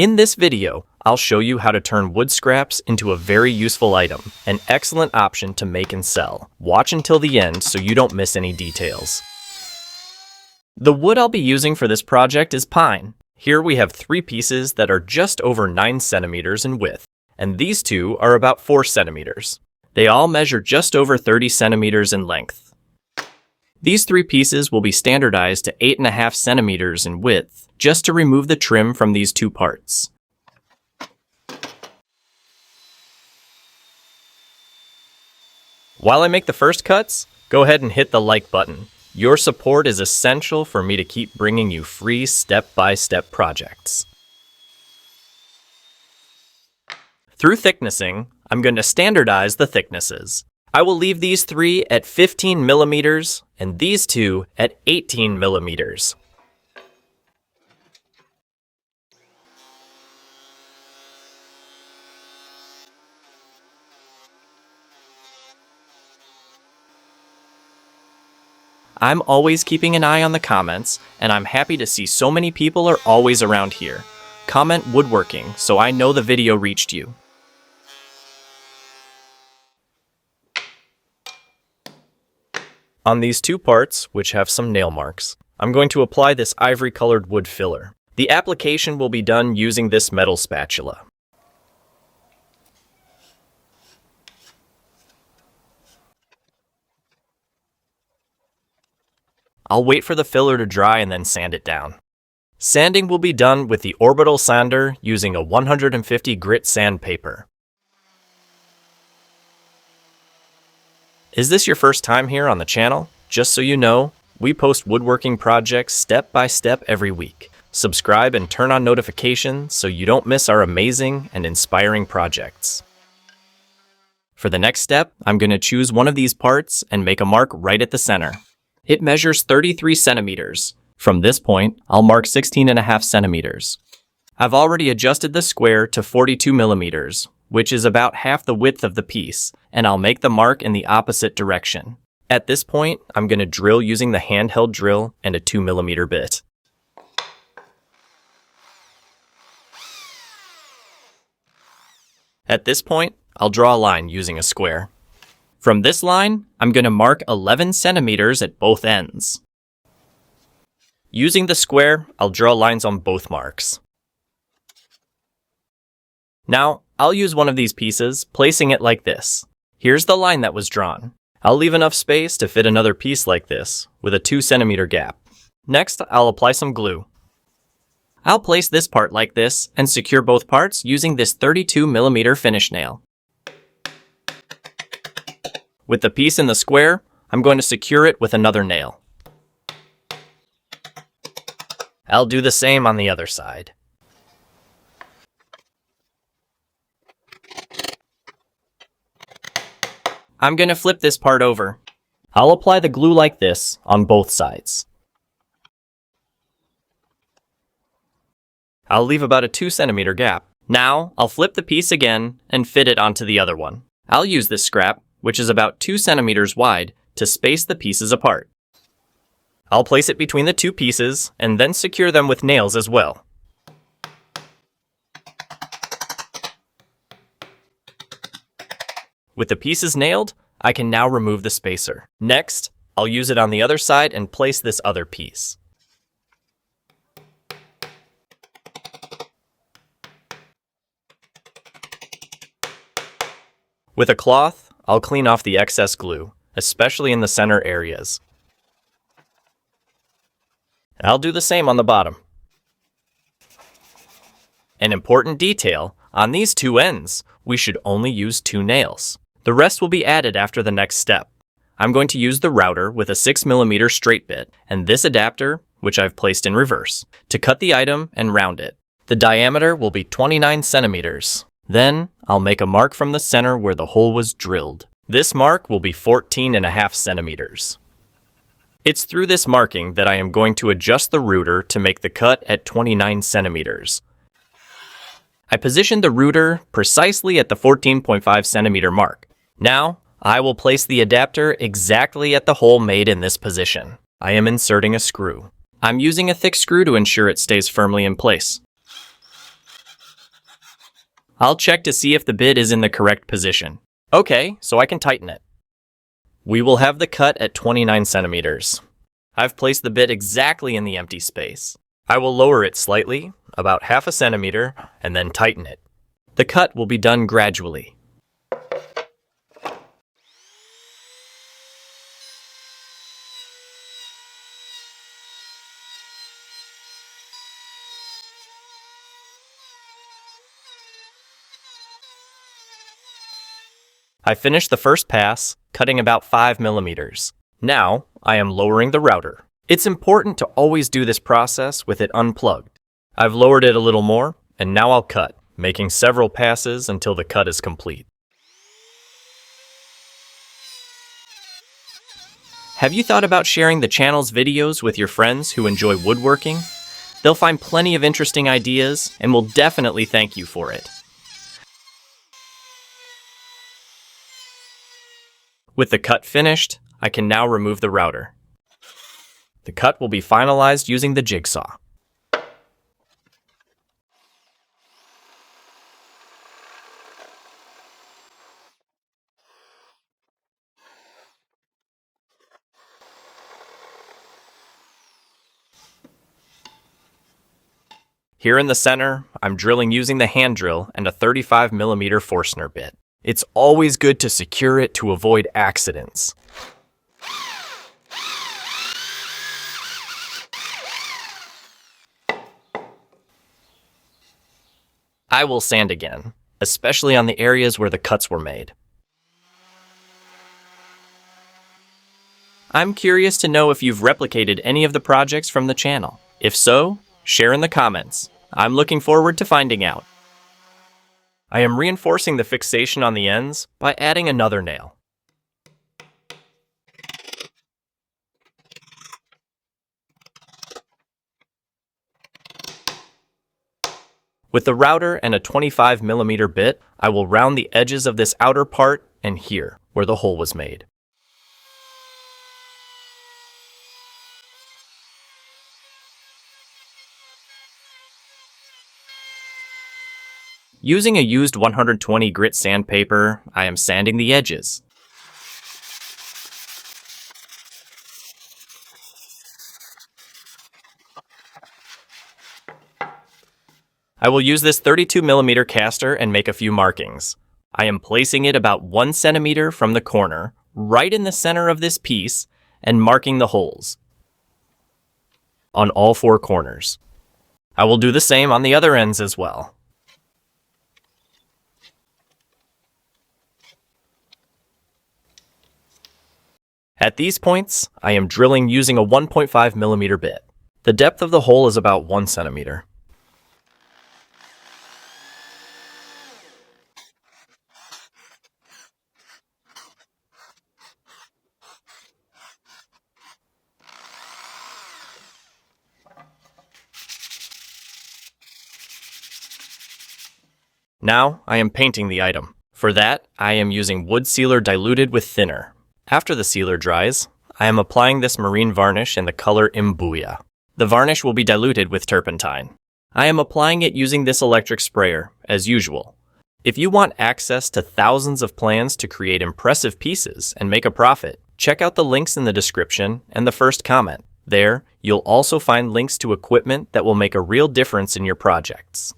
In this video, I'll show you how to turn wood scraps into a very useful item, an excellent option to make and sell. Watch until the end so you don't miss any details. The wood I'll be using for this project is pine. Here we have 3 pieces that are just over 9 centimeters in width, and these 2 are about 4 centimeters. They all measure just over 30 centimeters in length. These 3 pieces will be standardized to 8.5 centimeters in width, just to remove the trim from these 2 parts. While I make the first cuts, go ahead and hit the like button. Your support is essential for me to keep bringing you free step-by-step projects. Through thicknessing, I'm going to standardize the thicknesses. I will leave these 3 at 15 millimeters and these 2 at 18 millimeters. I'm always keeping an eye on the comments, and I'm happy to see so many people are always around here. Comment woodworking so I know the video reached you. On these 2 parts, which have some nail marks, I'm going to apply this ivory-colored wood filler. The application will be done using this metal spatula. I'll wait for the filler to dry and then sand it down. Sanding will be done with the orbital sander using a 150 grit sandpaper. Is this your first time here on the channel? Just so you know, we post woodworking projects step by step every week. Subscribe and turn on notifications so you don't miss our amazing and inspiring projects. For the next step, I'm going to choose one of these parts and make a mark right at the center. It measures 33 centimeters. From this point, I'll mark 16.5 centimeters. I've already adjusted the square to 42 millimeters, which is about half the width of the piece, and I'll make the mark in the opposite direction. At this point, I'm going to drill using the handheld drill and a 2 millimeter bit. At this point, I'll draw a line using a square. From this line, I'm going to mark 11 centimeters at both ends. Using the square, I'll draw lines on both marks. Now, I'll use one of these pieces, placing it like this. Here's the line that was drawn. I'll leave enough space to fit another piece like this, with a 2 centimeter gap. Next, I'll apply some glue. I'll place this part like this and secure both parts using this 32 millimeter finish nail. With the piece in the square, I'm going to secure it with another nail. I'll do the same on the other side. I'm going to flip this part over. I'll apply the glue like this on both sides. I'll leave about a 2 centimeter gap. Now, I'll flip the piece again and fit it onto the other one. I'll use this scrap, which is about 2 centimeters wide, to space the pieces apart. I'll place it between the 2 pieces and then secure them with nails as well. With the pieces nailed, I can now remove the spacer. Next, I'll use it on the other side and place this other piece. With a cloth, I'll clean off the excess glue, especially in the center areas. I'll do the same on the bottom. An important detail, on these 2 ends, we should only use 2 nails. The rest will be added after the next step. I'm going to use the router with a 6 millimeter straight bit and this adapter, which I've placed in reverse, to cut the item and round it. The diameter will be 29 centimeters. Then, I'll make a mark from the center where the hole was drilled. This mark will be 14.5 centimeters. It's through this marking that I am going to adjust the router to make the cut at 29 centimeters. I positioned the router precisely at the 14.5 centimeter mark. Now, I will place the adapter exactly at the hole made in this position. I am inserting a screw. I'm using a thick screw to ensure it stays firmly in place. I'll check to see if the bit is in the correct position. Okay, so I can tighten it. We will have the cut at 29 centimeters. I've placed the bit exactly in the empty space. I will lower it slightly, about half a centimeter, and then tighten it. The cut will be done gradually. I finished the first pass, cutting about 5 millimeters. Now, I am lowering the router. It's important to always do this process with it unplugged. I've lowered it a little more, and now I'll cut, making several passes until the cut is complete. Have you thought about sharing the channel's videos with your friends who enjoy woodworking? They'll find plenty of interesting ideas and will definitely thank you for it. With the cut finished, I can now remove the router. The cut will be finalized using the jigsaw. Here in the center, I'm drilling using the hand drill and a 35 millimeter Forstner bit. It's always good to secure it to avoid accidents. I will sand again, especially on the areas where the cuts were made. I'm curious to know if you've replicated any of the projects from the channel. If so, share in the comments. I'm looking forward to finding out. I am reinforcing the fixation on the ends by adding another nail. With the router and a 25 millimeter bit, I will round the edges of this outer part and here, where the hole was made. Using a used 120 grit sandpaper, I am sanding the edges. I will use this 32 millimeter caster and make a few markings. I am placing it about 1 centimeter from the corner, right in the center of this piece, and marking the holes on all 4 corners. I will do the same on the other ends as well. At these points, I am drilling using a 1.5 millimeter bit. The depth of the hole is about 1 centimeter. Now, I am painting the item. For that, I am using wood sealer diluted with thinner. After the sealer dries, I am applying this marine varnish in the color Imbuya. The varnish will be diluted with turpentine. I am applying it using this electric sprayer, as usual. If you want access to thousands of plans to create impressive pieces and make a profit, check out the links in the description and the first comment. There, you'll also find links to equipment that will make a real difference in your projects.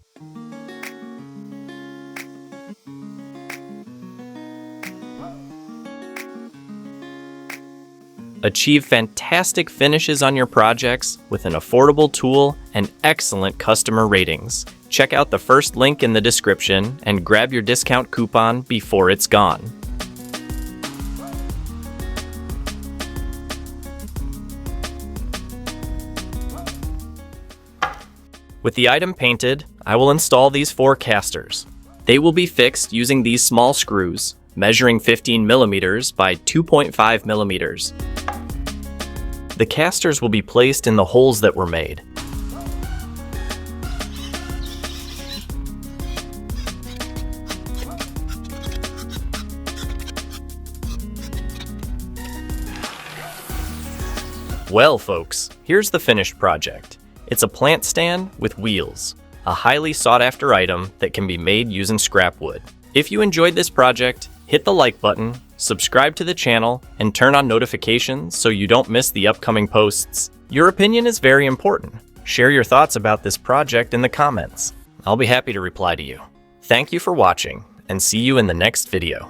Achieve fantastic finishes on your projects with an affordable tool and excellent customer ratings. Check out the first link in the description and grab your discount coupon before it's gone. With the item painted, I will install these 4 casters. They will be fixed using these small screws, measuring 15 millimeters by 2.5 millimeters. The casters will be placed in the holes that were made. Well, folks, here's the finished project. It's a plant stand with wheels. a highly sought-after item that can be made using scrap wood. If you enjoyed this project, hit the like button, subscribe to the channel, and turn on notifications so you don't miss the upcoming posts. Your opinion is very important. Share your thoughts about this project in the comments. I'll be happy to reply to you. Thank you for watching, and see you in the next video.